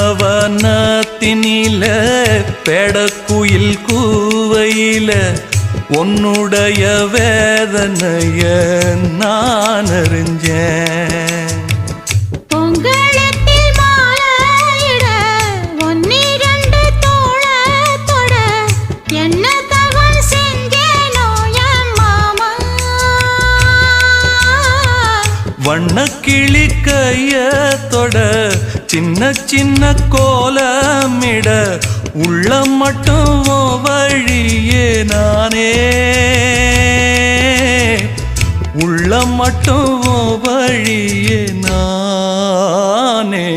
நந்தவனத்தினில பெடக்குயில் கூவையில உன்னுடைய வேதனைய நான் அறிஞ்சேன். பொங்கலத்தில் மாலையிட ஒன்னிரண்டு தோளத்தொட என்ன தவம் செஞ்சேனோ என் மாமா. வண்ணக்கிளி கையத்தொட சின்ன சின்ன கோலமிட உள்ள மட்டும் வழியே நானே உள்ள மட்டும் வழியே நானே.